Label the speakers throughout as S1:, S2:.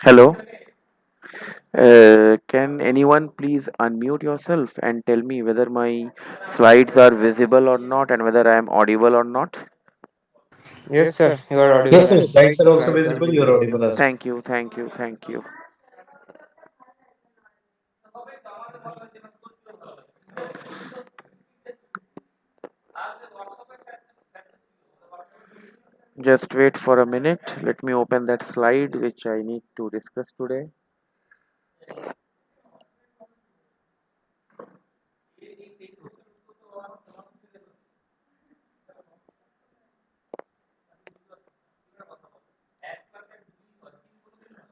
S1: Hello. Can anyone please unmute yourself and tell me whether my slides are visible or not and whether I am audible or not?
S2: Yes, sir, you are
S3: Yes,
S2: audible.
S3: sir. Slides are also visible. You're audible as well.
S1: Thank you, thank you, thank you. Just wait for a minute. Let me open that slide which I need to discuss today.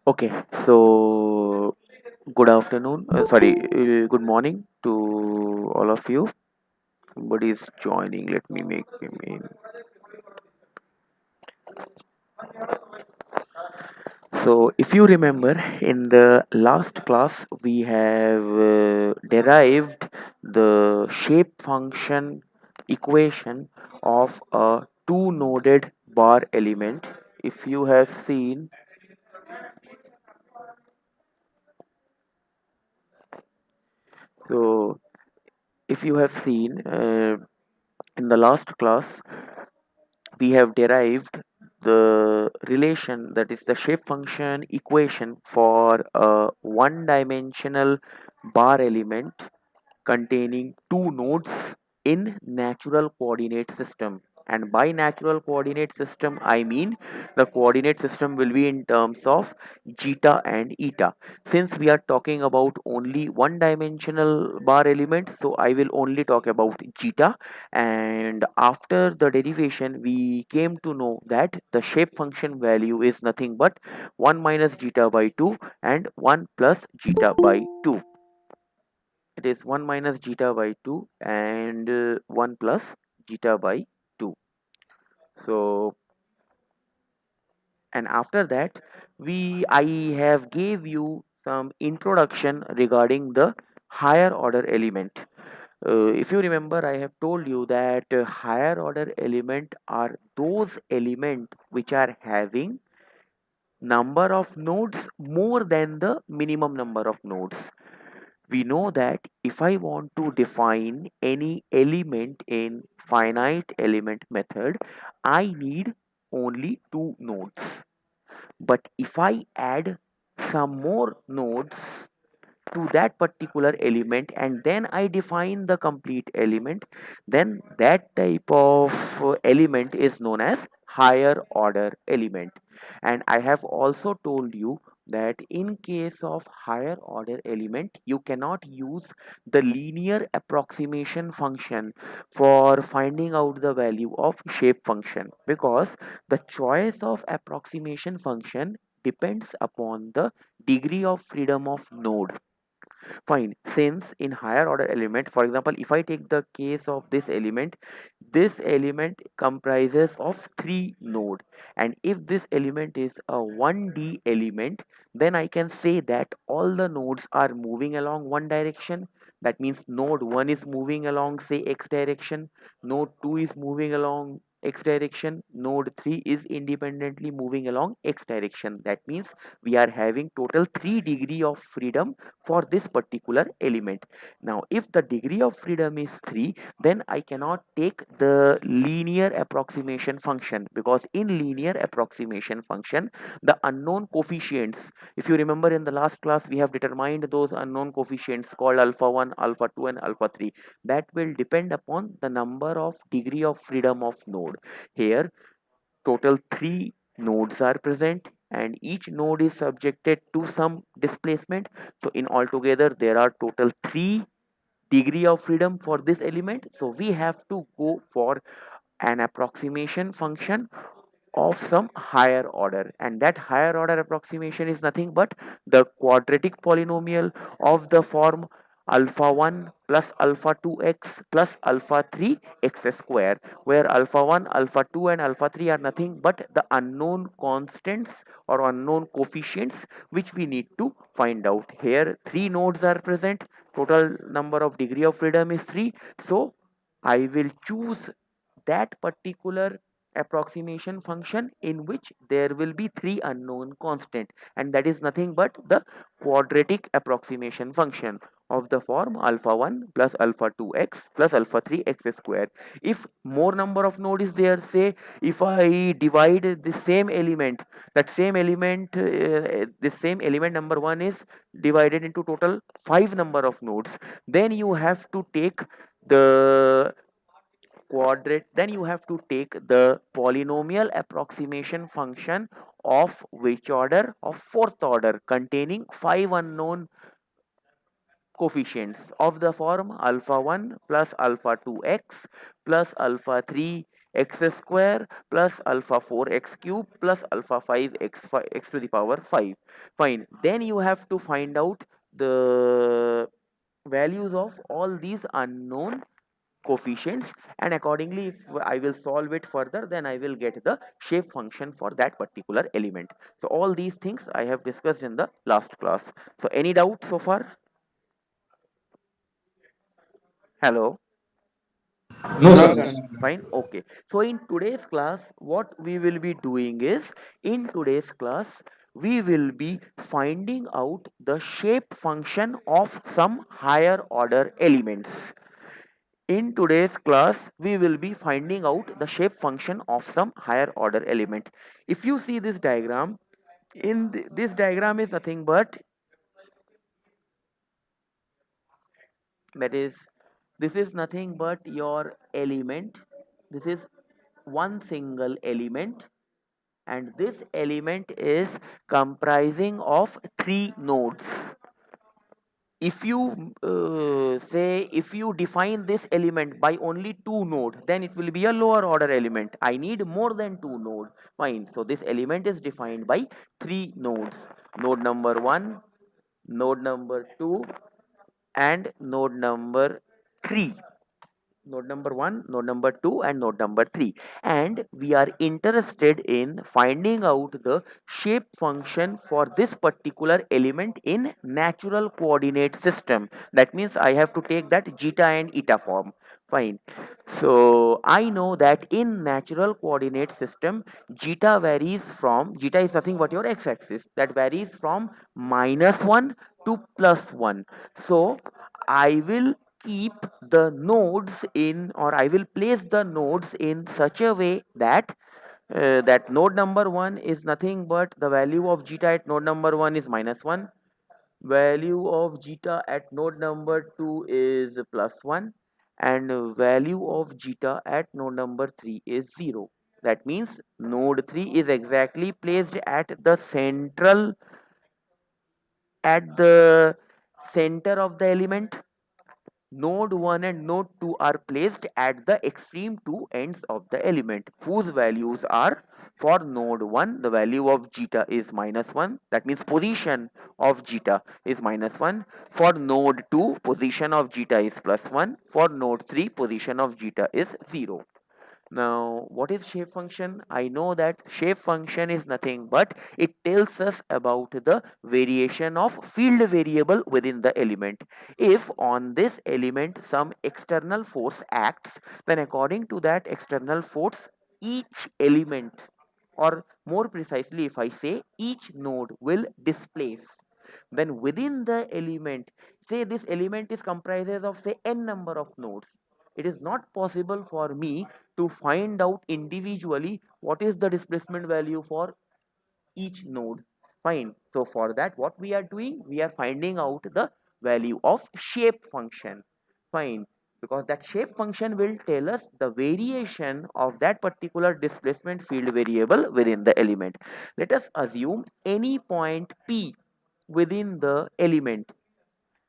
S1: Okay, so good afternoon. Good morning to all of you. Somebody is joining. Let me make him in. So, if you remember, in the last class, we have derived the shape function equation of a two noded bar element. If you have seen, so if you have seen in the last class, we have derived the relation, that is the shape function equation for a one dimensional bar element containing two nodes in natural coordinate system. And by natural coordinate system, I mean the coordinate system will be in terms of zeta and eta. Since we are talking about only one dimensional bar element, so I will only talk about zeta. And after the derivation, we came to know that the shape function value is nothing but 1 minus zeta by 2 and 1 plus zeta by 2. It is 1 minus zeta by 2 and 1 plus zeta by 2. So, and after that, I have gave you some introduction regarding the higher order element. If you remember, I have told you that higher order element are those element which are having number of nodes more than the minimum number of nodes. We know that if I want to define any element in finite element method, I need only two nodes. But if I add some more nodes to that particular element and then I define the complete element, then that type of element is known as higher order element. And I have also told you that in case of higher order element, you cannot use the linear approximation function for finding out the value of shape function, because the choice of approximation function depends upon the degree of freedom of node. Fine. Since in higher order element, for example, if I take the case of this element comprises of three node. And if this element is a 1D element, then I can say that all the nodes are moving along one direction. That means node 1 is moving along, say, x direction, node 2 is moving along x direction, node 3 is independently moving along x direction. That means we are having total 3 degree of freedom for this particular element. Now, if the degree of freedom is 3, then I cannot take the linear approximation function, because in linear approximation function, the unknown coefficients, if you remember in the last class, we have determined those unknown coefficients called alpha 1, alpha 2 and alpha 3, that will depend upon the number of degree of freedom of node. Here total 3 nodes are present and each node is subjected to some displacement. So in altogether there are total 3 degree of freedom for this element. So we have to go for an approximation function of some higher order, and that higher order approximation is nothing but the quadratic polynomial of the form alpha 1 plus alpha 2x plus alpha 3 x square, where alpha 1, alpha 2 and alpha 3 are nothing but the unknown constants or unknown coefficients which we need to find out. Here 3 nodes are present, total number of degree of freedom is 3. So I will choose that particular approximation function in which there will be 3 unknown constant, and that is nothing but the quadratic approximation function of the form alpha 1 plus alpha 2x plus alpha 3 x square. If more number of node is there, say if I divide the same element, that same element the same element number 1 is divided into total 5 number of nodes, then you have to take the quadrate, then you have to take the polynomial approximation function of which order? Of fourth order, containing 5 unknown coefficients of the form alpha 1 plus alpha 2x plus alpha 3 x square plus alpha 4 x cube plus alpha 5 x to the power 5. Fine, then you have to find out the values of all these unknown coefficients, and accordingly if I will solve it further, then I will get the shape function for that particular element. So all these things I have discussed in the last class. So any doubt so far? Hello?
S3: No,
S2: No,
S3: sir.
S2: sir.
S1: Fine, okay. So in today's class what we will be doing is, in today's class we will be finding out the shape function of some higher order elements. In today's class, we will be finding out the shape function of some higher order element. If you see this diagram, this diagram is nothing but, that is, this is nothing but your element. This is one single element, and this element is comprising of 3 nodes. If you say, if you define this element by only 2 node, then it will be a lower order element. I need more than 2 node. Fine, so this element is defined by 3 nodes: node number 1, node number 2 and node number 3. Node number 1, node number 2 and node number 3, and we are interested in finding out the shape function for this particular element in natural coordinate system. That means I have to take that zeta and eta form. Fine, so I know that in natural coordinate system, zeta is nothing but your x-axis, that varies from -1 to +1. So I will keep the nodes in, or I will place the nodes in such a way that that node number 1 is nothing but the value of zeta at node number 1 is -1, value of zeta at node number 2 is +1, and value of zeta at node number 3 is 0. That means node 3 is exactly placed at the center of the element. Node 1 and node 2 are placed at the extreme two ends of the element, whose values are: for node 1 the value of zeta is -1, that means position of zeta is -1; for node 2 position of zeta is +1; for node 3 position of zeta is 0. Now, what is shape function? I know that shape function is nothing but it tells us about the variation of field variable within the element. If on this element some external force acts, then according to that external force, each element, or more precisely if I say each node, will displace. Then within the element, say this element is comprises of say n number of nodes, it is not possible for me to find out individually what is the displacement value for each node. Fine, so for that what we are doing, we are finding out the value of shape function. Fine, because that shape function will tell us the variation of that particular displacement field variable within the element. Let us assume any point P within the element.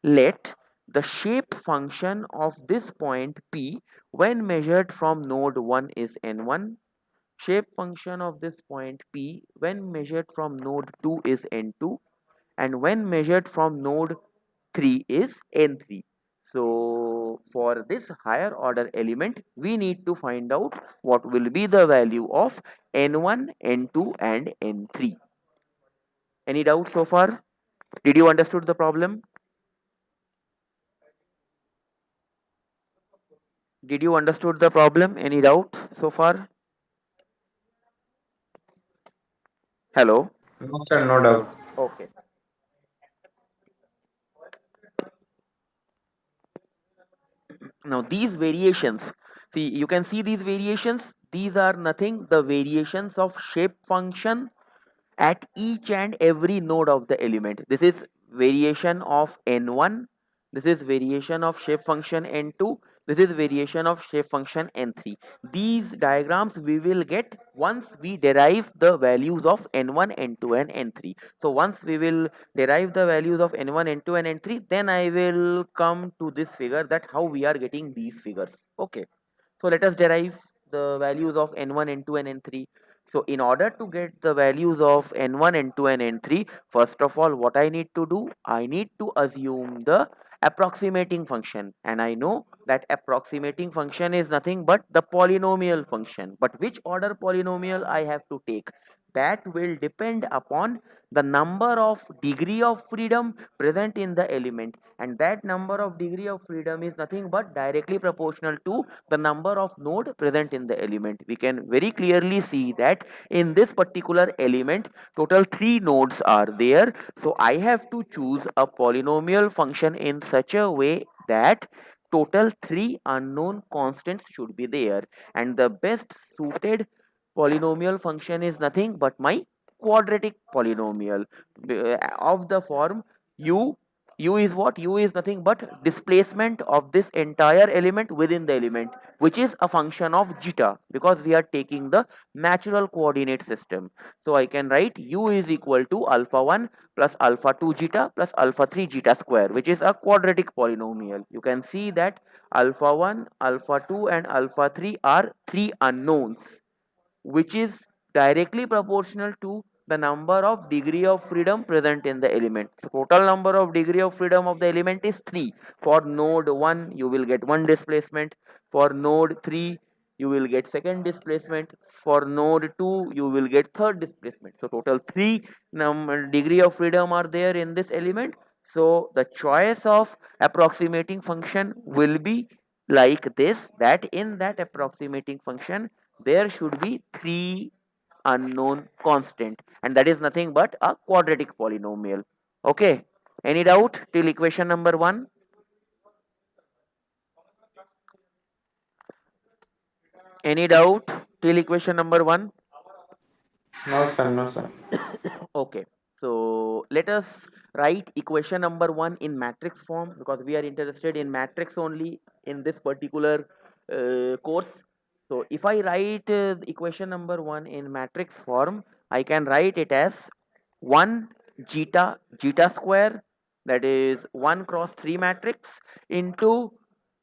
S1: Let the shape function of this point P when measured from node 1 is n1, shape function of this point P when measured from node 2 is n2, and when measured from node 3 is n3. So for this higher order element, we need to find out what will be the value of n1, n2 and n3. Any doubt so far? Did you understood the problem? Did you understood the problem? Any doubt so far? Hello?
S2: No, sir, no doubt.
S1: Okay. Now these variations, see, you can see these variations. These are nothing the variations of shape function at each and every node of the element. This is variation of n1, this is variation of shape function n2, this is variation of shape function n3. These diagrams we will get once we derive the values of n1, n2 and n3. So once we will derive the values of n1, n2 and n3, then I will come to this figure, that how we are getting these figures. Okay, so let us derive the values of n1, n2 and n3. So in order to get the values of n1, n2 and n3, first of all, what I need to do, I need to assume the approximating function, and I know that approximating function is nothing but the polynomial function. But which order polynomial I have to take, that will depend upon the number of degree of freedom present in the element, and that number of degree of freedom is nothing but directly proportional to the number of node present in the element. We can very clearly see that in this particular element total 3 nodes are there, so I have to choose a polynomial function in such a way that total 3 unknown constants should be there, and the best suited polynomial function is nothing but my quadratic polynomial of the form u. U is what? U is nothing but displacement of this entire element within the element, which is a function of zeta, because we are taking the natural coordinate system. So I can write u is equal to alpha 1 plus alpha 2 zeta plus alpha 3 zeta square, which is a quadratic polynomial. You can see that alpha 1, alpha 2 and alpha 3 are 3 unknowns, which is directly proportional to the number of degree of freedom present in the element. So total number of degree of freedom of the element is 3. For node 1 you will get 1 displacement, for node 3 you will get second displacement, for node 2 you will get third displacement. So total 3 degree of freedom are there in this element. So the choice of approximating function will be like this, that in that approximating function there should be 3 unknown constant, and that is nothing but a quadratic polynomial. Okay, any doubt till equation number 1? Any doubt till equation number 1?
S2: No, sir, no, sir.
S1: Okay, so let us write equation number 1 in matrix form, because we are interested in matrix only in this particular course. So if I write equation number 1 in matrix form, I can write it as 1 zeta square, that is 1 cross 3 matrix, into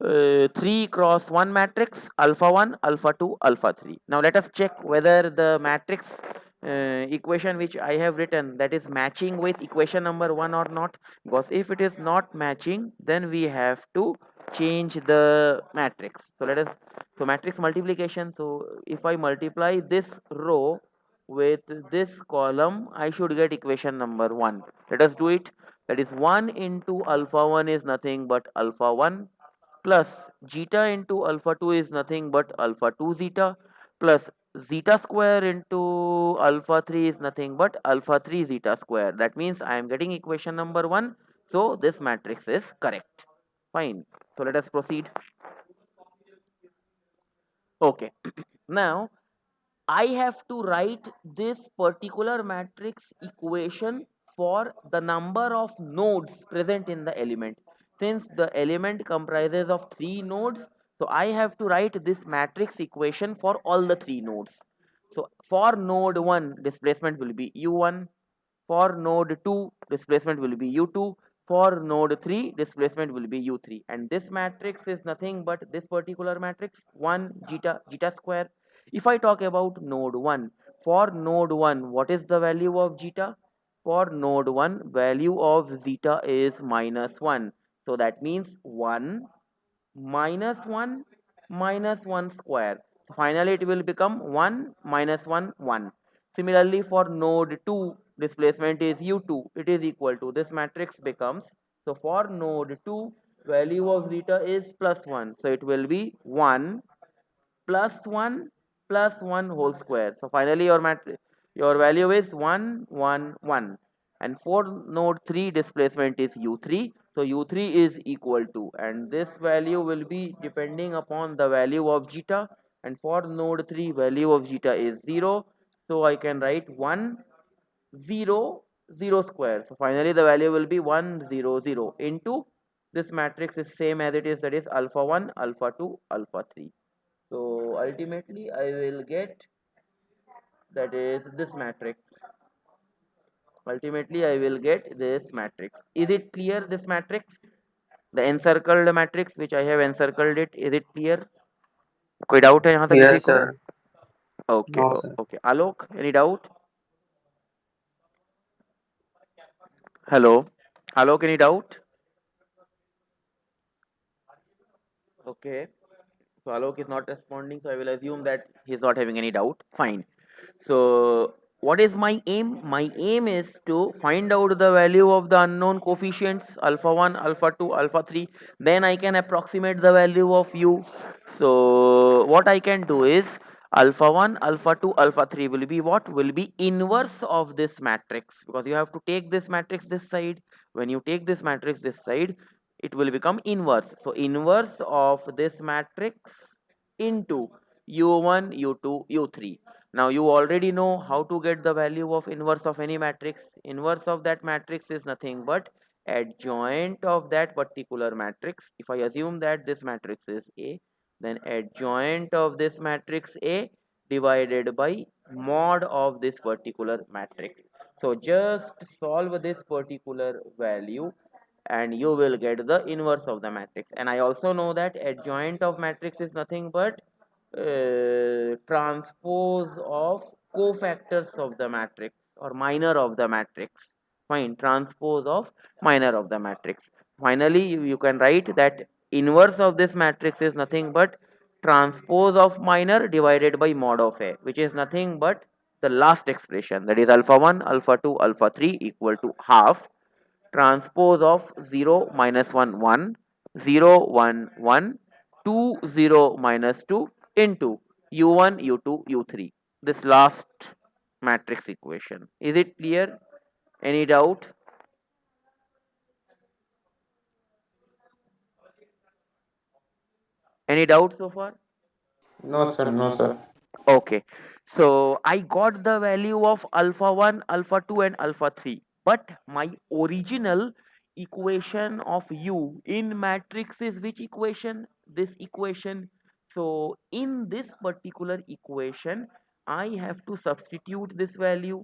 S1: 3 cross 1 matrix, alpha 1, alpha 2, alpha 3. Now let us check whether the matrix equation which I have written, that is matching with equation number 1 or not, because if it is not matching, then we have to change the matrix. So let us, so matrix multiplication, so if I multiply this row with this column, I should get equation number 1. Let us do it. That is 1 into alpha 1 is nothing but alpha 1, plus zeta into alpha 2 is nothing but alpha 2 zeta, plus zeta square into alpha 3 is nothing but alpha 3 zeta square. That means I am getting equation number 1. So this matrix is correct. Fine. So let us proceed. Okay. Now I have to write this particular matrix equation for the number of nodes present in the element. Since the element comprises of 3 nodes, so I have to write this matrix equation for all the 3 nodes. So for node 1, displacement will be u1. For node 2, displacement will be u2. For node 3, displacement will be u3. And this matrix is nothing but this particular matrix 1 zeta square. If I talk about node 1, for node 1, what is the value of zeta? For node 1, value of zeta is -1. So that means 1 minus 1 square. So finally it will become 1 minus 1 1. Similarly for node 2, displacement is u2. It is equal to, this matrix becomes, so for node 2, value of zeta is +1. So it will be 1 plus 1 whole square. So finally your value is 1 1 1. And for node 3, displacement is u3. So u3 is equal to, and this value will be depending upon the value of zeta, and for node 3, value of zeta is 0. So I can write 1 0 0 square. So finally the value will be 1 0 0 into, this matrix is same as it is, that is alpha 1 alpha 2 alpha 3. So ultimately I will get, that is this matrix. Ultimately I will get this matrix. Is it clear, this matrix, the encircled matrix which I have encircled it? Is it clear? कोई doubt है यहाँ तक किसी
S2: Yes,
S1: को?
S2: sir.
S1: Okay
S2: No, sir.
S1: Okay, Alok, any doubt? Hello Alok, any doubt? Okay. So Alok is not responding, so I will assume that he's not having any doubt. Fine. So what is my aim? My aim is to find out the value of the unknown coefficients alpha 1, alpha 2, alpha 3. Then I can approximate the value of u. So what I can do is, alpha 1, alpha 2, alpha 3 will be what? Will be inverse of this matrix, because you have to take this matrix this side. When you take this matrix this side, it will become inverse. So inverse of this matrix into u1 u2 u3. Now you already know how to get the value of inverse of any matrix. Inverse of that matrix is nothing but adjoint of that particular matrix. If I assume that this matrix is A, then adjoint of this matrix A divided by mod of this particular matrix. So just solve this particular value and you will get the inverse of the matrix. And I also know that adjoint of matrix is nothing but transpose of cofactors of the matrix or minor of the matrix. Fine, transpose of minor of the matrix. Finally you can write that inverse of this matrix is nothing but transpose of minor divided by mod of A, which is nothing but the last expression, that is alpha 1 alpha 2 alpha 3 equal to half transpose of 0 minus 1 1 0 1 1 2 0 minus 2 into u1 u2 u3, this last matrix equation. Is it clear? Any doubt? Any doubt so far?
S2: No, sir. No, sir.
S1: Okay, so I got the value of alpha 1, alpha 2 and alpha 3, but my original equation of u in matrix is which equation? This equation. So in this particular equation I have to substitute this value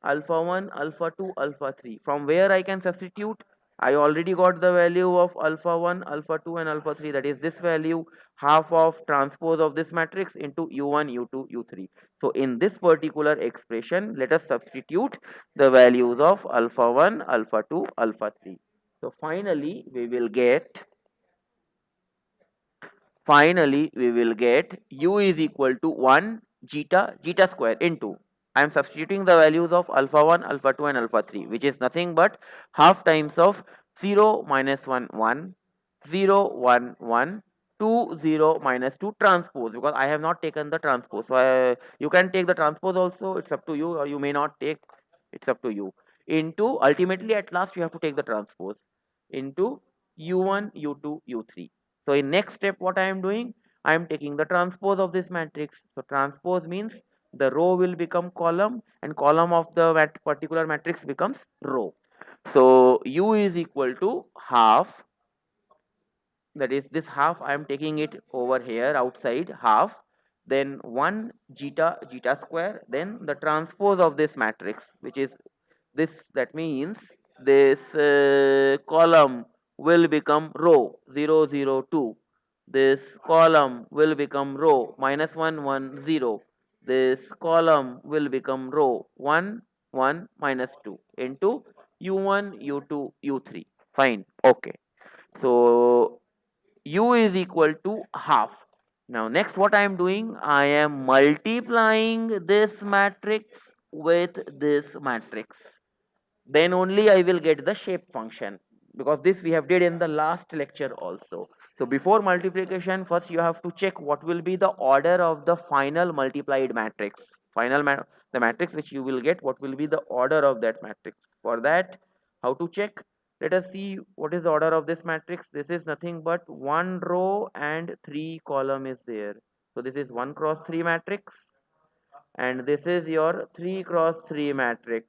S1: alpha 1, alpha 2, alpha 3. From where I can substitute? I already got the value of alpha 1, alpha 2 and alpha 3, that is this value, half of transpose of this matrix into u1 u2 u3. So in this particular expression let us substitute the values of alpha 1 alpha 2 alpha 3. So finally we will get u is equal to 1 zeta square into, I am substituting the values of alpha 1 alpha 2 and alpha 3, which is nothing but half times of 0 minus 1 1 0 1 1 2 0 minus 2 transpose, because I have not taken the transpose. So you can take the transpose also, it's up to you, or you may not take, it's up to you, into, ultimately at last you have to take the transpose, into u1 u2 u3. So in next step what I am doing, I am taking the transpose of this matrix. So transpose means the row will become column and column of the particular matrix becomes row. So u is equal to half that is this half I am taking it over here outside half, then 1 zeta square, then the transpose of this matrix, which is this. That means this column will become row 0 0 2, this column will become row minus 1 1 0, this column will become row 1 1 minus 2 into u1 u2 u3. Fine, okay. So u is equal to half. Now next what I am doing, I am multiplying this matrix with this matrix, then only I will get the shape function, because this we have did in the last lecture also. So before multiplication, first you have to check what will be the order of the final multiplied matrix. The matrix which you will get, what will be the order of that matrix. For that, how to check? Let us see what is the order of this matrix. This is nothing but one row and three column is there. So this is 1 cross 3 matrix, and this is your 3 cross 3 matrix.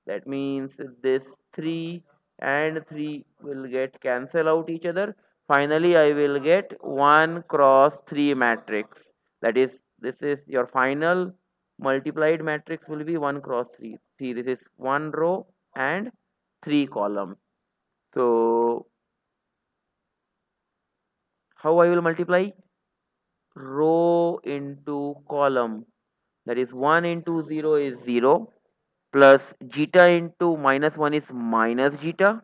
S1: That means this 3 and 3 will get cancel out each other. Finally, I will get 1 cross 3 matrix. That is, this is your final multiplied matrix will be 1 cross 3. See, this is 1 row and 3 column. So, how I will multiply? Row into column. That is 1 into 0 is 0, plus zeta into minus 1 is minus zeta,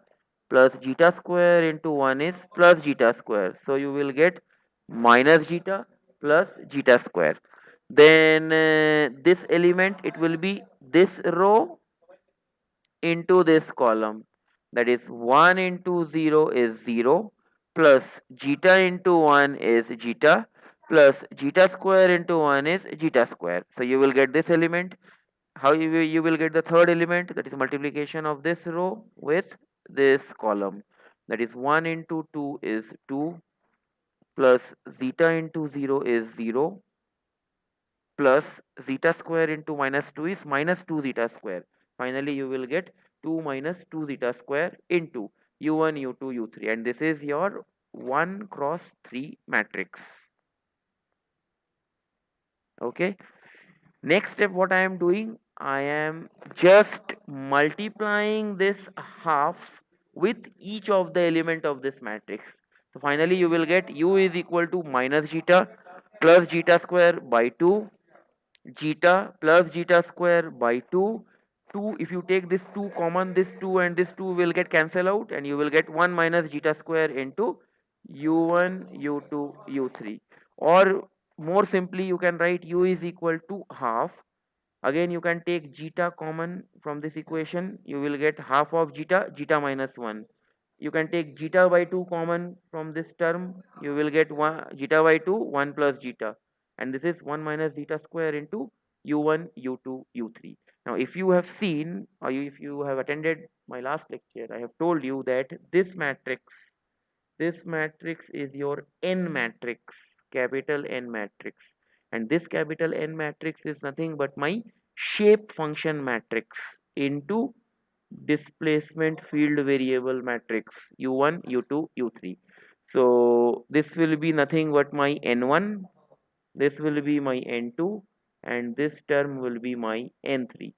S1: plus zeta square into 1 is plus zeta square. So you will get minus zeta plus zeta square. Then this element, it will be this row into this column. That is 1 into 0 is 0, plus zeta into 1 is zeta, plus zeta square into 1 is zeta square. So you will get this element. How you will get the third element, that is multiplication of this row with this column. That is 1 into 2 is 2, plus zeta into 0 is 0, plus zeta square into minus 2 is minus 2 zeta square. Finally you will get 2 minus 2 zeta square into u1 u2 u3, and this is your 1 cross 3 matrix. Okay. Next step, what I am doing, I am just multiplying this half with each of the element of this matrix. So finally you will get u is equal to minus zeta plus zeta square by 2, zeta plus zeta square by 2. 2, if you take this 2 common, this 2 and this 2 will get cancel out, and you will get 1 minus zeta square into u1 u2 u3. Or more simply you can write u is equal to half. Again you can take zeta common from this equation, you will get half of zeta, zeta minus 1. You can take zeta by 2 common from this term, you will get 1 zeta by 2 1 plus zeta, and this is 1 minus zeta square into u1 u2 u3. Now if you have seen, or if you have attended my last lecture, I have told you that this matrix is your n matrix, capital N matrix, and this capital N matrix is nothing but my shape function matrix into displacement field variable matrix u1 u2 u3. So this will be nothing but my n1, this will be my n2, and this term will be my n3.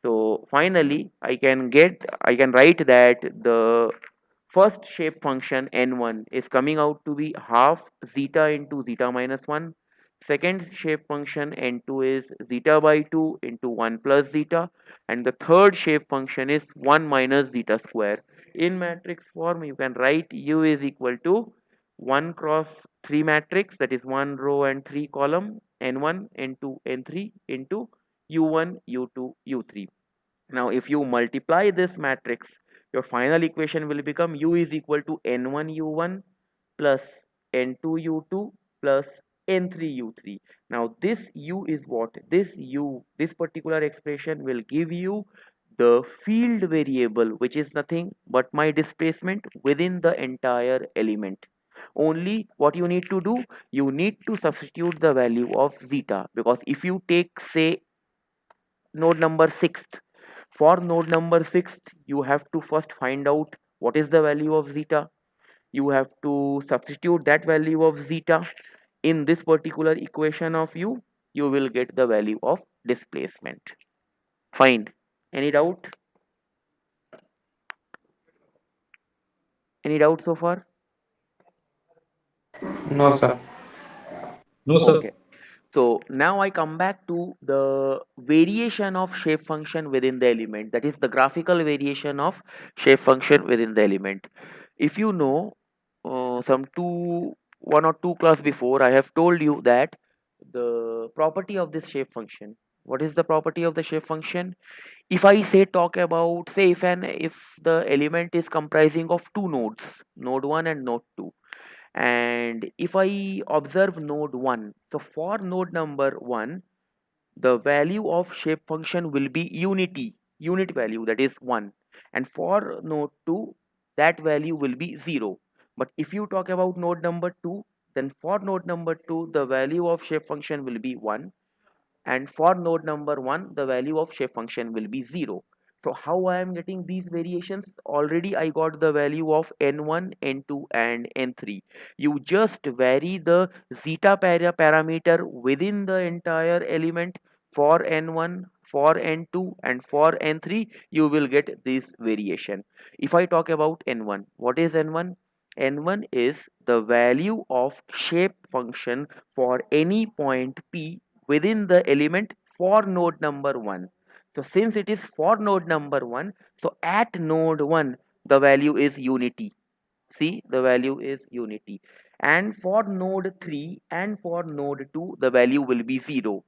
S1: So finally I can write that the first shape function n1 is coming out to be half zeta into zeta minus 1. Second shape function n2 is zeta by 2 into 1 plus zeta. And the third shape function is 1 minus zeta square. In matrix form, you can write u is equal to 1 cross 3 matrix, that is 1 row and 3 column, n1, n2, n3 into u1, u2, u3. Now, if you multiply this matrix, your final equation will become u is equal to n1 u1 plus n2 u2 plus n3 u3. Now, this u is what? This particular expression will give you the field variable, which is nothing but my displacement within the entire element. Only what you need to do, you need to substitute the value of zeta, because if you take, say, node number 6th, for node number 6th you have to first find out what is the value of zeta. You have to substitute that value of zeta in this particular equation of u. You will get the value of displacement. Fine. Any doubt? Any doubt so far?
S2: No, sir.
S3: No, sir.
S1: Okay. So now I come back to the variation of shape function within the element, that is the graphical variation of shape function within the element. If you know, some one or two class before, I have told you that the property of this shape function. What is the property of the shape function? If I say talk about, say, if the element is comprising of two nodes, node 1 and node 2, and if I observe node 1, so for node number 1, the value of shape function will be unit value, that is 1, and for node 2 that value will be 0. But if you talk about node number 2, then for node number 2 the value of shape function will be 1, and for node number 1 the value of shape function will be 0. So how I am getting these variations? Already I got the value of n1, n2 and n3. You just vary the zeta parameter within the entire element for n1, for n2 and for n3. You will get this variation. If I talk about n1, what is n1? N1 is the value of shape function for any point p within the element for node number 1. So since it is for node number 1, so at node 1 the value is unity. See, the value is unity. And for node 3 and for node 2 the value will be 0.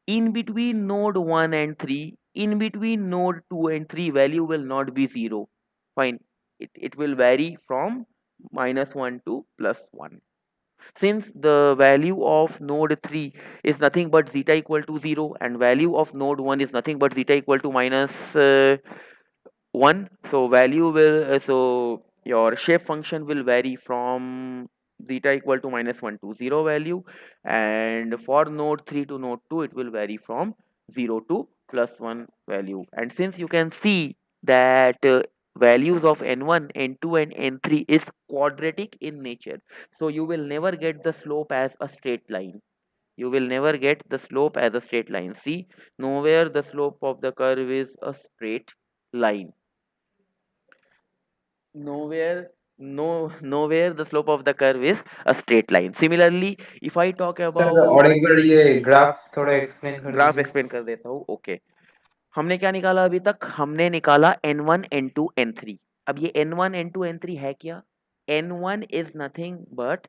S1: In between node 1 and 3, in between node 2 and 3, value will not be 0. Fine. It will vary from -1 to +1. Since the value of node 3 is nothing but zeta equal to 0 and value of node 1 is nothing but zeta equal to minus 1, so value will so your shape function will vary from zeta equal to -1 to 0 value, and for node 3 to node 2 it will vary from 0 to +1 value. And since you can see that values of n1, n2 and n3 is quadratic in nature, so you will never get the slope as a straight line. You will never get the slope as a straight line. See, nowhere the slope of the curve is a straight line. Nowhere the slope of the curve is a straight line. Similarly, if I talk
S2: sir
S1: about,
S2: और एक बार ये graph थोड़ा explain कर
S1: graph
S2: दीजिए.
S1: Explain कर देता हूँ. Okay, हमने क्या निकाला अभी तक? हमने निकाला n1, n2, n3. अब ये n1, n2, n3 है क्या? n1 is nothing but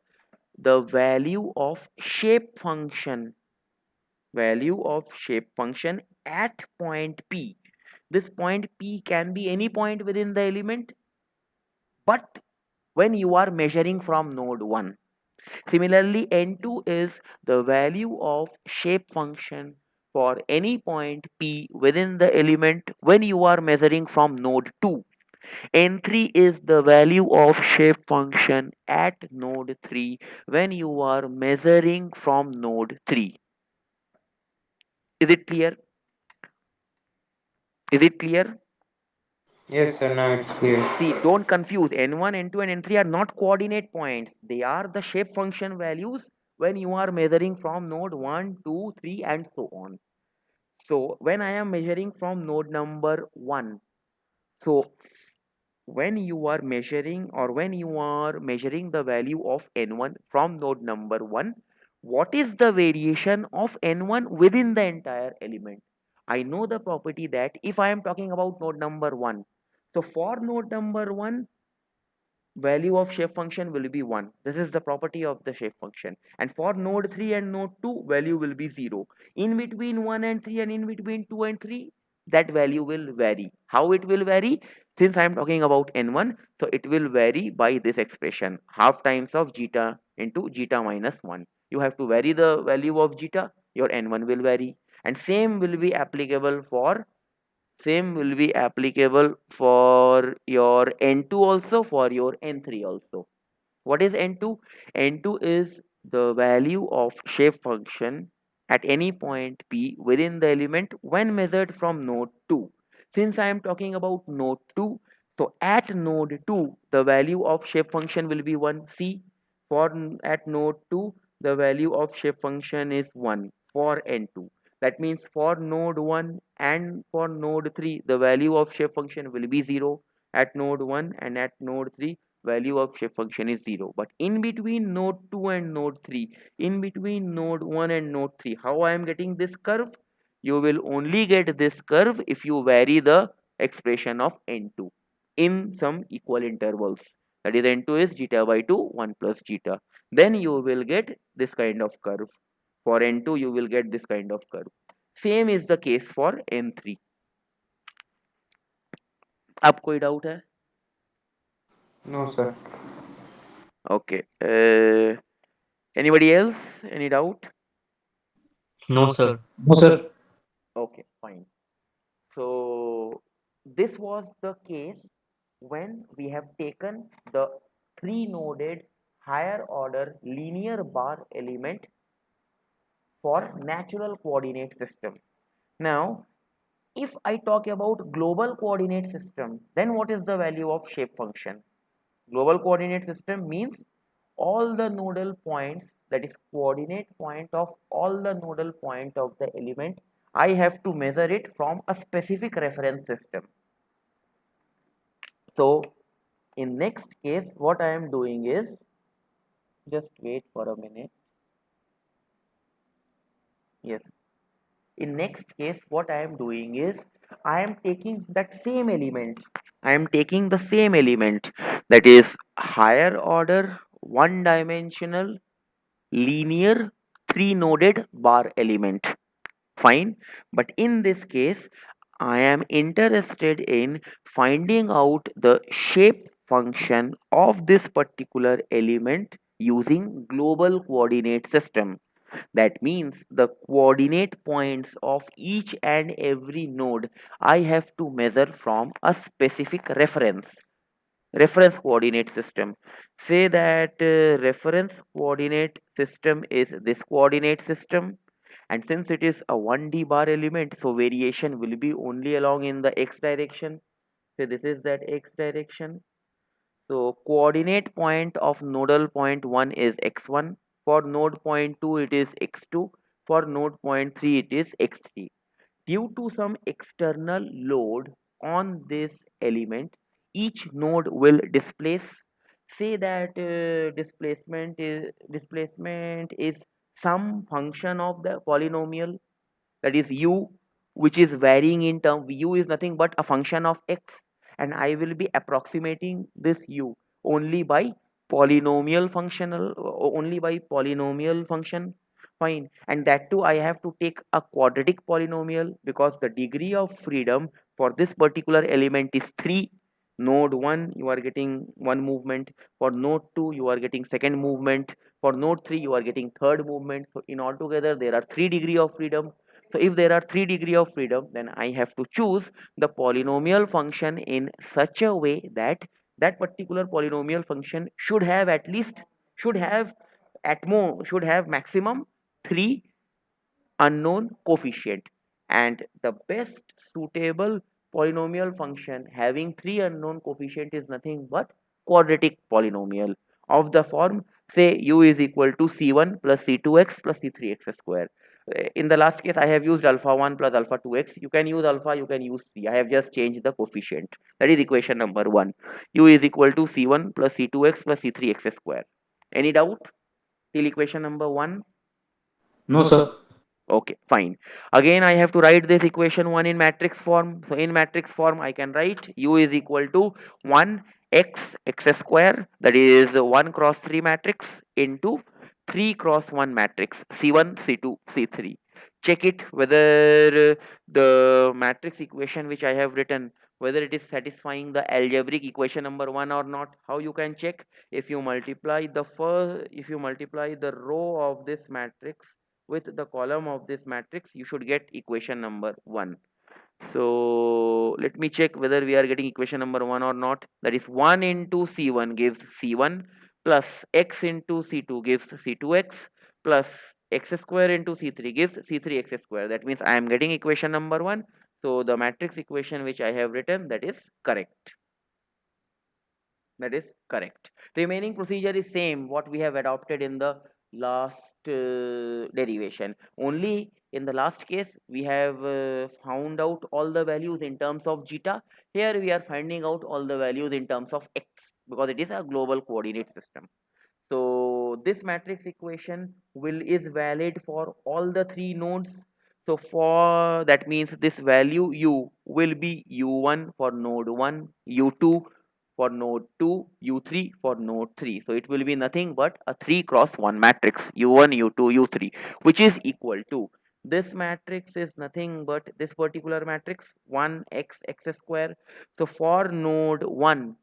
S1: the value of shape function at point p. This point p can be any point within the element, but when you are measuring from node 1. Similarly, n2 is the value of shape function for any point p within the element when you are measuring from node 2. n3 is the value of shape function at node 3 when you are measuring from node 3. Is it clear? Is it clear?
S2: Yes, sir. Now it's clear.
S1: See, don't confuse. N1, N2 and N3 are not coordinate points. They are the shape function values when you are measuring from node 1, 2, 3 and so on. So when I am measuring from node number 1, so when you are measuring or when you are measuring the value of n1 from node number 1, what is the variation of n1 within the entire element? I know the property that if I am talking about node number 1, so for node number 1, value of shape function will be 1. This is the property of the shape function. And for node 3 and node 2, value will be 0. In between 1 and 3 and in between 2 and 3, that value will vary. How it will vary? Since I am talking about n1, so it will vary by this expression, half times of zeta into zeta minus 1. You have to vary the value of zeta, your n1 will vary. And same will be applicable for your n2 also, for your n3 also. What is n2? n2 is the value of shape function at any point p within the element when measured from node 2. Since I am talking about node 2, So at node 2, the value of shape function will be 1. See, at node 2, the value of shape function is 1 for n2. That means for node 1 and for node 3, the value of shape function will be 0 at node 1, and at node 3, value of shape function is 0. But in between node 2 and node 3, in between node 1 and node 3, how I am getting this curve? You will only get this curve if you vary the expression of n2 in some equal intervals. That is, n2 is zeta by 2, 1 plus zeta. Then you will get this kind of curve. For n2, you will get this kind of curve. Same is the case for n3. अब कोई doubt है?
S2: No, sir.
S1: Okay. Anybody else? Any doubt?
S3: No, sir. No, sir.
S1: Okay, fine. So this was the case when we have taken the three noded higher order linear bar element for natural coordinate system. Now, if I talk about global coordinate system, then what is the value of shape function? Global coordinate system means all the nodal points, that is coordinate point of all the nodal point of the element, I have to measure it from a specific reference system. So in next case, what I am doing is, just wait for a minute. Yes. In next case, what I am doing is, I am taking that same element. I am taking the same element, that is higher order one dimensional linear three noded bar element. Fine. But in this case, I am interested in finding out the shape function of this particular element using global coordinate system. That means the coordinate points of each and every node I have to measure from a specific reference coordinate system. Say that reference coordinate system is this coordinate system, and since it is a 1D bar element, so variation will be only along in the x direction. So this is that x direction. So coordinate point of nodal point 1 is x1, for node point 2 it is x2, for node point 3 it is x3. Due to some external load on this element, each node will displace. Say that displacement is some function of the polynomial, that is u, which is varying in term. U is nothing but a function of x, and I will be approximating this u only by polynomial function. Fine. And that too, I have to take a quadratic polynomial, because the degree of freedom for this particular element is 3. Node 1 you are getting one movement, for node 2 you are getting second movement, for node 3 you are getting third movement. So in altogether there are 3 degree of freedom. So if there are 3 degree of freedom, then I have to choose the polynomial function in such a way that that particular polynomial function should have at least, should have should have maximum 3 unknown coefficient. And the best suitable polynomial function having 3 unknown coefficient is nothing but quadratic polynomial of the form, say u is equal to c1 plus c2x plus c3x square. In the last case I have used alpha 1 plus alpha 2x. You can use alpha, you can use c. I have just changed the coefficient. That is equation number 1. U is equal to c1 plus c2x plus c3x square. Any doubt till equation number 1?
S3: No, sir.
S1: Okay, fine. Again, I have to write this equation 1 in matrix form. So in matrix form, I can write u is equal to 1 x square, that is 1 cross 3 matrix, into 3 cross 1 matrix, c1, c2, c3. Check it whether the matrix equation which I have written, whether it is satisfying the algebraic equation number 1 or not. How you can check? If you multiply the row of this matrix with the column of this matrix, you should get equation number 1. So let me check whether we are getting equation number 1 or not. That is 1 into c1 gives c1, plus x into c2 gives c2x, plus x square into c3 gives c3x square. That means I am getting equation number 1. So the matrix equation which I have written, that is correct. That is correct. Remaining procedure is same what we have adopted in the last derivation. Only in the last case we have found out all the values in terms of zeta. Here we are finding out all the values in terms of x, because it is a global coordinate system. So this matrix equation will is valid for all the three nodes. So for that means this value u will be u1 for node 1, u2 for node 2, u3 for node 3. So it will be nothing but a 3 cross 1 matrix, u1, u2, u3, which is equal to, this matrix is nothing but this particular matrix 1x x square. So for node 1,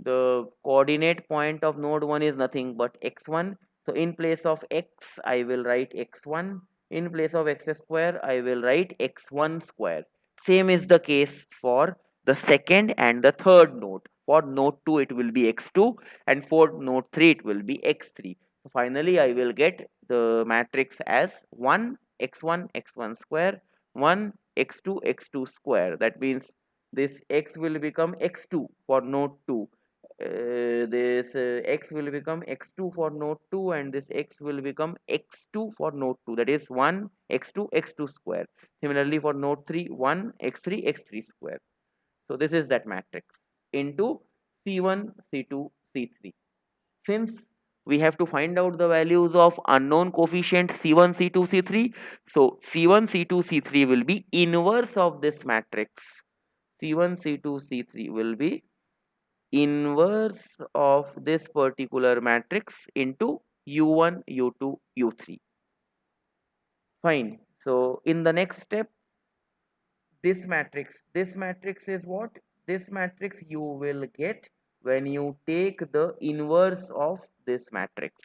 S1: the coordinate point of node 1 is nothing but x1. So in place of x I will write x1, in place of x square I will write x1 square. Same is the case for the second and the third node. For node 2 it will be x2, and for node 3 it will be x3. So finally I will get the matrix as 1 x1 x1 square, 1 x2 x2 square. That means this x will become x2 for node 2, this x will become x2 for node 2, and this x will become x2 for node 2, that is 1 x2 x2 square. Similarly for node 3, 1 x3 x3 square. So this is that matrix into c1 c2 c3. Since we have to find out the values of unknown coefficient c1 c2 c3, so c1 c2 c3 will be inverse of this matrix. C1 c2 c3 will be inverse of this particular matrix into u1 u2 u3. Fine. So in the next step, this matrix is what, this matrix you will get when you take the inverse of this matrix.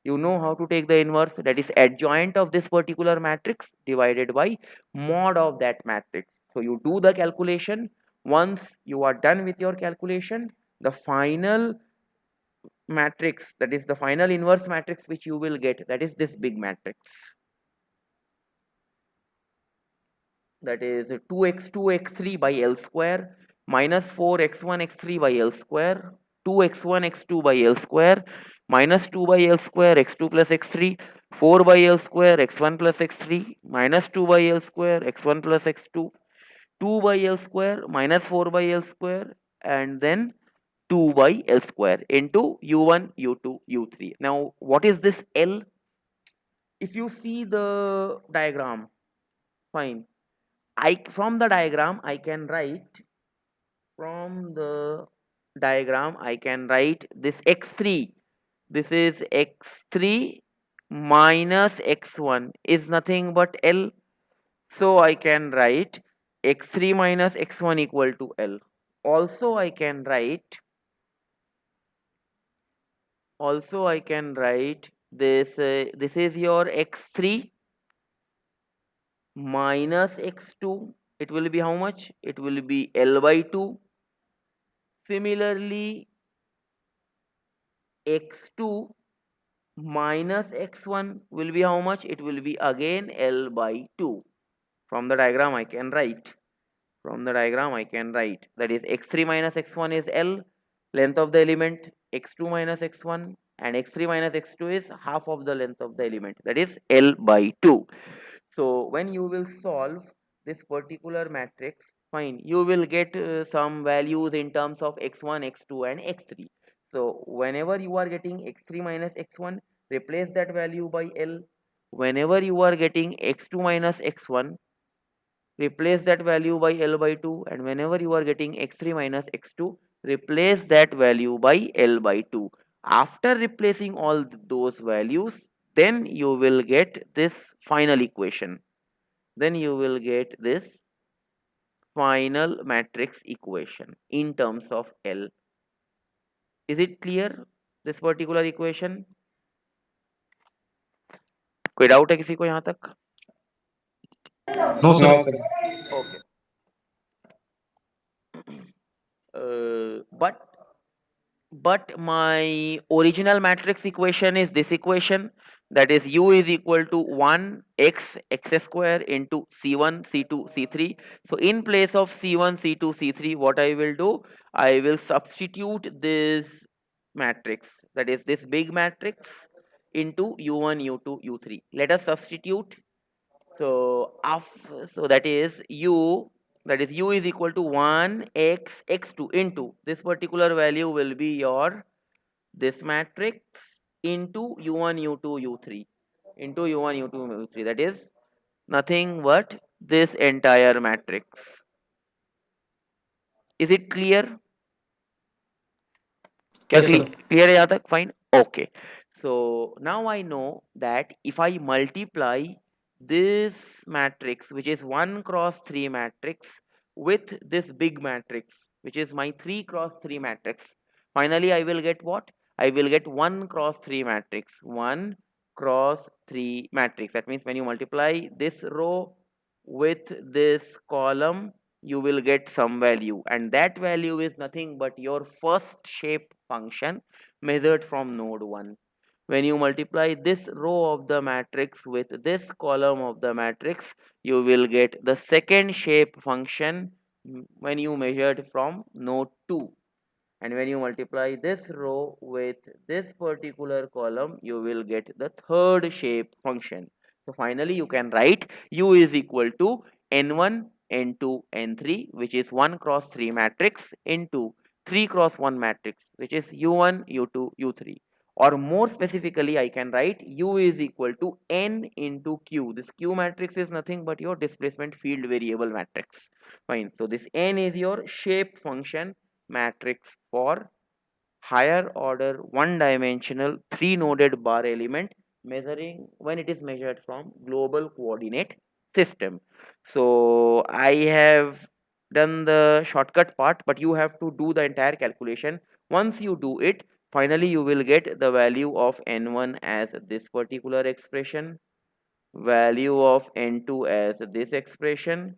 S1: You know how to take the inverse, that is adjoint of this particular matrix divided by mod of that matrix. So you do the calculation. Once you are done with your calculation, the final matrix, that is the final inverse matrix which you will get, that is this big matrix, that is 2x2 x3 by L square minus 4x1 x3 by L square, 2x1 x2 by L square minus 2 by L square x2 plus x3, 4 by L square x1 plus x3 minus 2 by L square x1 plus x2, 2 by L square minus 4 by L square, and then 2 by L square into u1 u2 u3. Now what is this L? If you see the diagram, fine, I from the diagram I can write, from the diagram I can write this x3, this is x3 minus x1 is nothing but L. So I can write x3 minus x1 equal to L. Also I can write, this this is your x3 minus x2, it will be how much, it will be L by 2. Similarly x2 minus x1 will be how much, it will be again L by 2. From the diagram I can write, that is x3 minus x1 is L, length of the element, x2 minus x1, and x3 minus x2 is half of the length of the element, that is L by 2. So when you will solve this particular matrix, fine, you will get some values in terms of x1 x2 and x3. So whenever you are getting x3 minus x1, replace that value by L. Whenever you are getting x2 minus x1, replace that value by L by 2, and whenever you are getting x3 minus x2, replace that value by L by 2. After replacing all those values, then you will get this final equation, then you will get this final matrix equation in terms of L. Is it clear, this particular equation? कोई doubt है किसी को यहाँ तक?
S3: No, sir.
S2: No, sir.
S1: Okay. But my original matrix equation is this equation. that is u is equal to 1 x square into c1 c2 c3. So in place of c1 c2 c3, what I will do, I will substitute this matrix, that is this big matrix, into u1 u2 u3. Let us substitute. So that is u is equal to 1 x x2 into this particular value will be your this matrix into u1 u2 u3 into u1 u2 u3, that is nothing but this entire matrix. Is it clear? क्या
S3: Yes, sir.
S1: clear है यहाँ तक? Fine. Okay. So now I know that if I multiply this matrix, which is 1 cross 3 matrix, with this big matrix, which is my 3 cross 3 matrix, finally I will get what? I will get 1 cross 3 matrix. 1 cross 3 matrix. That means when you multiply this row with this column, you will get some value, and that value is nothing but your first shape function measured from node 1. When you multiply this row of the matrix with this column of the matrix, you will get the second shape function when you measured from node 2. And when you multiply this row with this particular column, you will get the third shape function. So finally you can write u is equal to n1 n2 n3, which is 1 cross 3 matrix, into 3 cross 1 matrix, which is u1 u2 u3. Or more specifically, I can write u is equal to n into q. This q matrix is nothing but your displacement field variable matrix. Fine. So this n is your shape function matrix for higher order one dimensional three noded bar element, measuring when it is measured from global coordinate system. So I have done the shortcut part, but you have to do the entire calculation. Once you do it, finally you will get the value of n1 as this particular expression, value of n2 as this expression,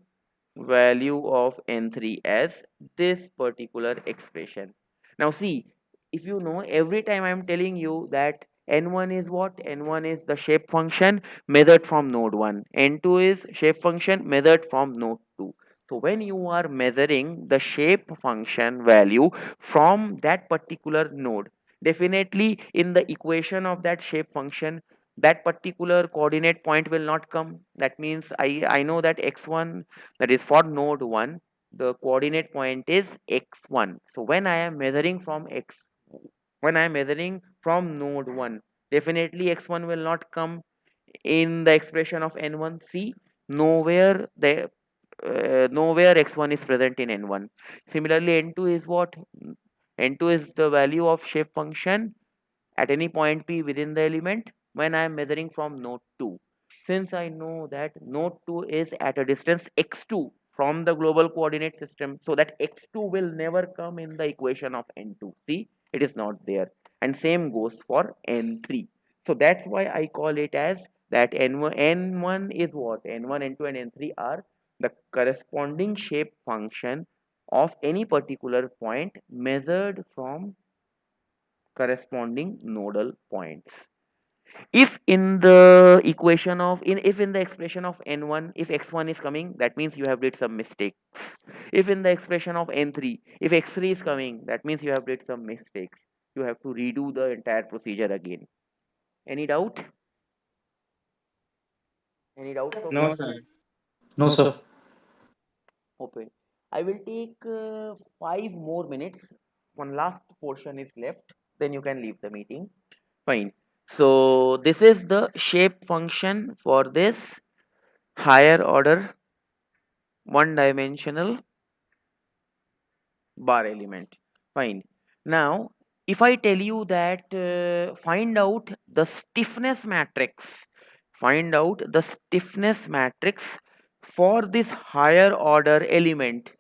S1: value of n3 as this particular expression. Now see, if you know, every time I am telling you that n1 is what? N1 is the shape function measured from node 1. N2 is shape function measured from node 2. So when you are measuring the shape function value from that particular node, definitely in the equation of that shape function, that particular coordinate point will not come. That means I know that x1, that is for node 1, the coordinate point is x1. So when I am measuring from when I am measuring from node 1, definitely x1 will not come in the expression of n1. See, nowhere x1 is present in n1. Similarly, n2 is what? N2 is the value of shape function at any point p within the element when I am measuring from node 2. Since I know that node 2 is at a distance x2 from the global coordinate system, so that x2 will never come in the equation of n2. See, it is not there. And same goes for n3. So that's why I call it as that n1 is what? N1, n2 and n3 are the corresponding shape function of any particular point measured from corresponding nodal points. If in the equation of if in the expression of n1, if x1 is coming, that means you have did some mistakes. If in the expression of n3, if x3 is coming, that means you have did some mistakes. You have to redo the entire procedure again. Any doubt? Any doubt so
S2: No,
S1: far?
S2: sir.
S3: No, sir.
S1: Okay. I will take 5 more minutes. One last portion is left. Then you can leave the meeting. Fine. So this is the shape function for this higher order one dimensional bar element. Fine. Now, if I tell you that find out the stiffness matrix, find out the stiffness matrix for this higher order element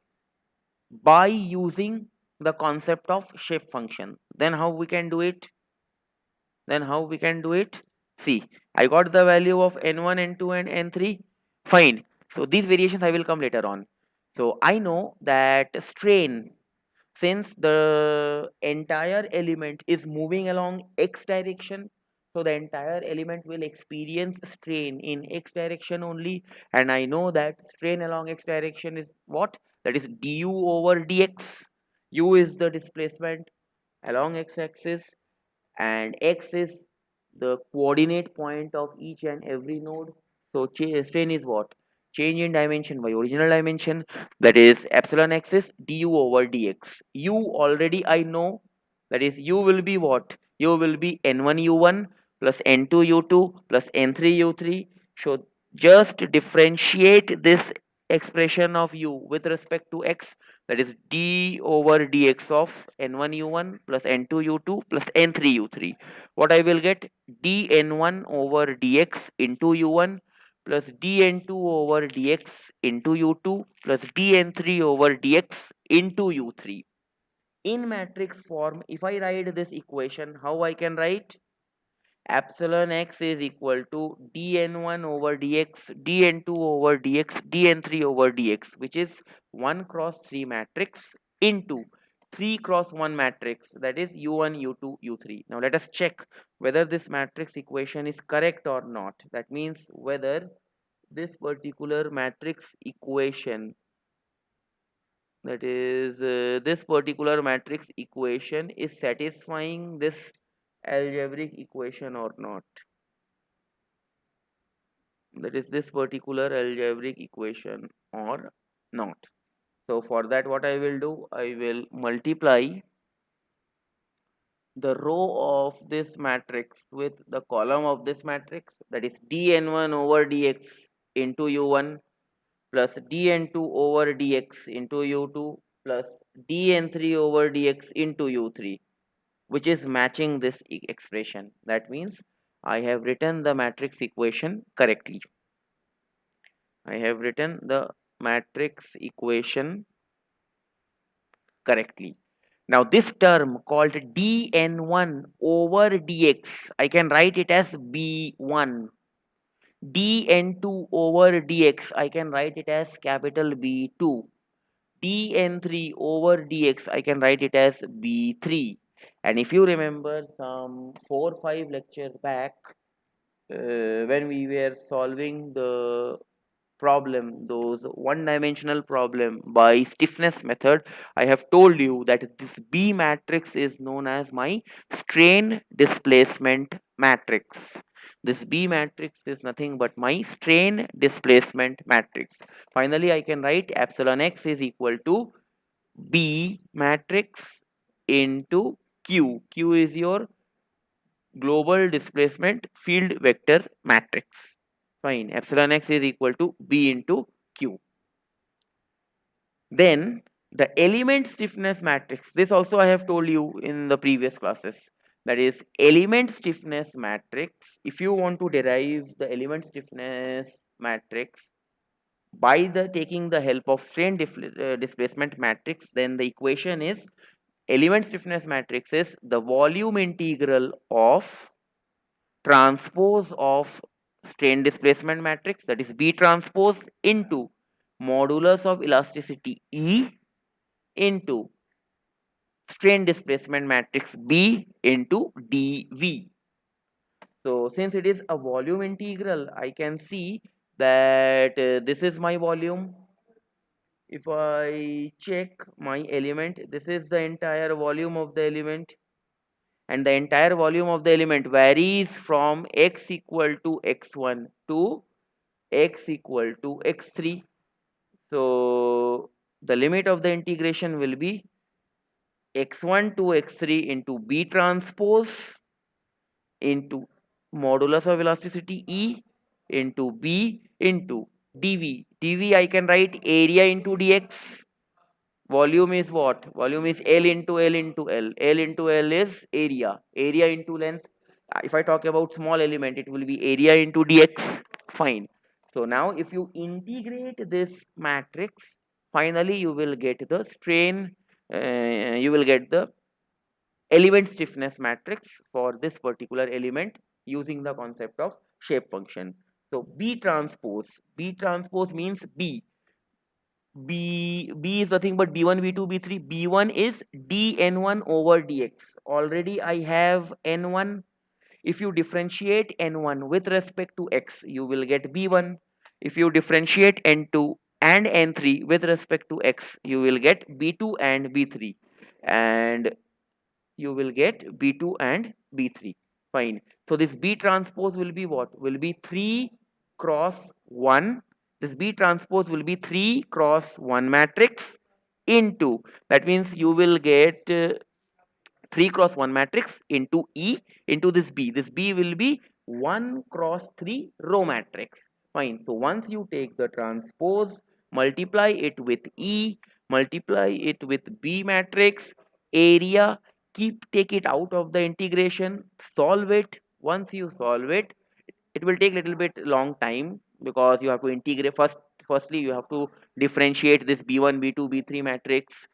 S1: by using the concept of shape function, then how we can do it? Then how we can do it? See, I got the value of n1, n2 and n3. Fine. So these variations I will come later on. So I know that strain, since the entire element is moving along x direction, So the entire element will experience strain in x direction only, and I know that strain along x direction is what? That is du over dx. U is the displacement along x-axis, and x is the coordinate point of each and every node. So strain is what? Change in dimension by original dimension, that is epsilon x is du over dx. U already I know, that is u will be what? U will be n1 u1 plus n2 u2 plus n3 u3. So just differentiate this expression of u with respect to x, that is d over dx of n1 u1 plus n2 u2 plus n3 u3. What I will get? dn1 over dx into u1 plus dn2 over dx into u2 plus dn3 over dx into u3. In matrix form, if I write this equation, how I can write? Epsilon x is equal to dn1 over dx, dn2 over dx, dn3 over dx, which is 1 cross 3 matrix into 3 cross 1 matrix, that is u1, u2, u3. Now let us check whether this matrix equation is correct or not. That means whether this particular matrix equation, that is this particular matrix equation is satisfying this algebraic equation or not. That is this particular algebraic equation or not. So for that, what I will do, I will multiply the row of this matrix with the column of this matrix, that is dn1 over dx into u1 plus dn2 over dx into u2 plus dn3 over dx into u3, which is matching this expression. That means I have written the matrix equation correctly. I have written the matrix equation correctly. Now this term called dn1 over dx, I can write it as b1. dn2 over dx, I can write it as capital B2. dn3 over dx, I can write it as b3. And if you remember some 4 or 5 lectures back, when we were solving the problem, those one dimensional problem by stiffness method, I have told you that this B matrix is known as my strain displacement matrix. This B matrix is nothing but my strain displacement matrix. Finally, I can write epsilon x is equal to B matrix into Q. Q is your global displacement field vector matrix. Fine. Epsilon x is equal to B into Q. Then the element stiffness matrix. This also I have told you in the previous classes. That is element stiffness matrix. If you want to derive the element stiffness matrix by the taking the help of strain displacement matrix, then the equation is element stiffness matrix is the volume integral of transpose of strain displacement matrix, that is B transpose, into modulus of elasticity E into strain displacement matrix B into dV. So since it is a volume integral, I can see that this is my volume. If I check my element, this is the entire volume of the element, and the entire volume of the element varies from x equal to x1 to x equal to x3. So the limit of the integration will be x1 to x3 into B transpose into modulus of elasticity E into B into dV. dV I can write area into dx. Volume is what? Volume is L into L into L. L into L is area. Area into length. If I talk about small element, it will be area into dx. Fine. So now if you integrate this matrix, finally you will get the strain, you will get the element stiffness matrix for this particular element using the concept of shape function. So B transpose means B is nothing but B1, B2, B3. B1 is dn1 over dx. Already I have n1, If you differentiate n1 with respect to x, you will get b1. If you differentiate n2 and n3 with respect to x, you will get b2 and b3, and you will get b2 and b3. Fine. So this b transpose will be what? Will be 3 cross 1. This b transpose will be 3 cross 1 matrix into, that means you will get 3 cross 1 matrix into E into this B. This B will be 1 cross 3 row matrix. Fine. So once you take the transpose, multiply it with E, multiply it with B matrix, area, take it out of the integration, solve it. Once you solve it, it will take little bit long time because you have to integrate firstly you have to differentiate this b1 b2 b3 matrix.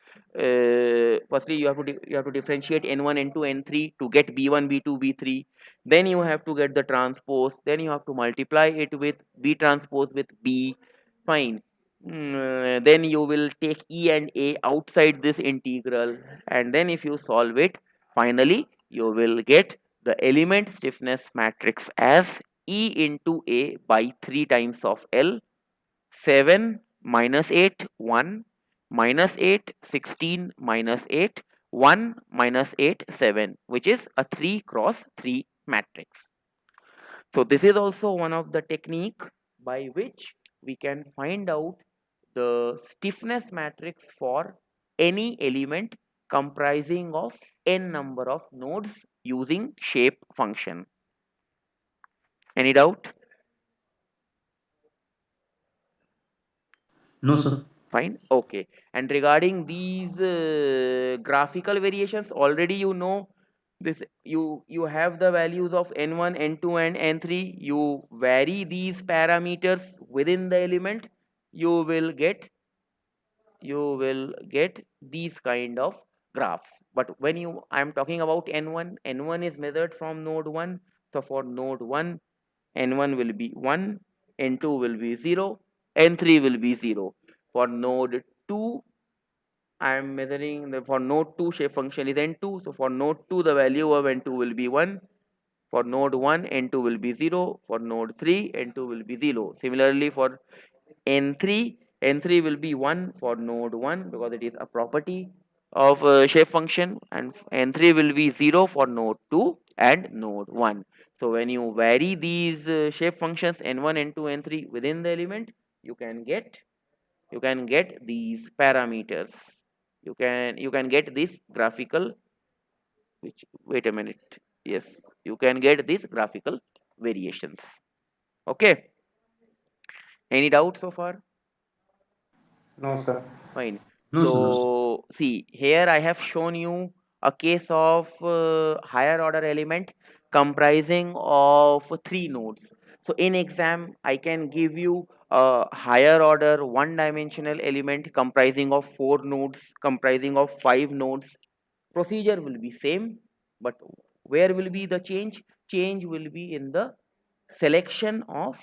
S1: Firstly you have to differentiate n1 n2 n3 to get b1 b2 b3. Then you have to get the transpose, then you have to multiply it with b transpose with b. Fine. Then you will take e and a outside this integral, and then if you solve it, finally you will get the element stiffness matrix as E into A by 3 times of L, 7 minus 8, 1, minus 8, 16, minus 8, 1, minus 8, 7, which is a 3 cross 3 matrix. So this is also one of the technique by which we can find out the stiffness matrix for any element comprising of n number of nodes using shape function. Any doubt?
S3: No, sir.
S1: Fine. Okay. And regarding these graphical variations, already you know this. You have the values of n1, n2, and n3. You vary these parameters within the element. You will get these kind of graphs. But when I'm talking about n1, n1 is measured from node 1. So for node 1, n1 will be 1, n2 will be 0, n3 will be 0. For node 2, I am measuring for node 2 shape function is n2. So for node 2, the value of n2 will be 1. For node 1, n2 will be 0. For node 3, n2 will be 0. Similarly, for n3, n3 will be 1 for node 1 because it is a property of shape function, and n3 will be 0 for node 2 and node 1. So when you vary these shape functions n1, n2, n3 within the element, you can get these parameters. You can get this graphical, which, wait a minute, yes, you can get these graphical variations. Okay, any doubt so far?
S2: No, sir.
S1: Fine.
S3: No, sir. No, sir.
S1: So see, here I have shown you a case of higher order element comprising of 3 nodes. So in exam, I can give you a higher order one dimensional element comprising of 4 nodes, comprising of 5 nodes. Procedure will be same, but where will be the change? Change will be in the selection of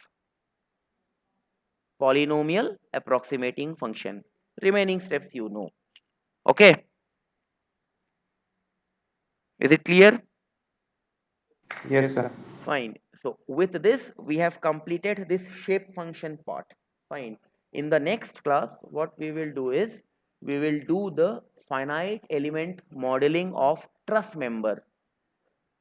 S1: polynomial approximating function. Remaining steps you know. Okay, is it clear?
S2: Yes, sir.
S1: Fine. So with this, we have completed this shape function part. Fine. In the next class, what we will do is we will do the finite element modeling of truss member.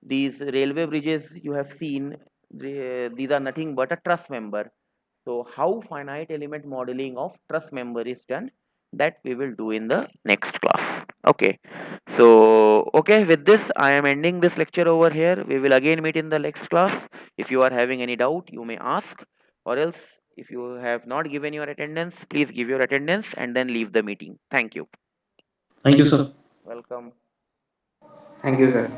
S1: These railway bridges you have seen, these are nothing but a truss member. So how finite element modeling of truss member is done, that we will do in the next class. Okay. So okay, with this I am ending this lecture over here. We will again meet in the next class. If you are having any doubt, you may ask, or else if you have not given your attendance, please give your attendance and then leave the meeting. Thank you.
S3: Thank you, sir.
S1: Welcome.
S2: Thank you, sir.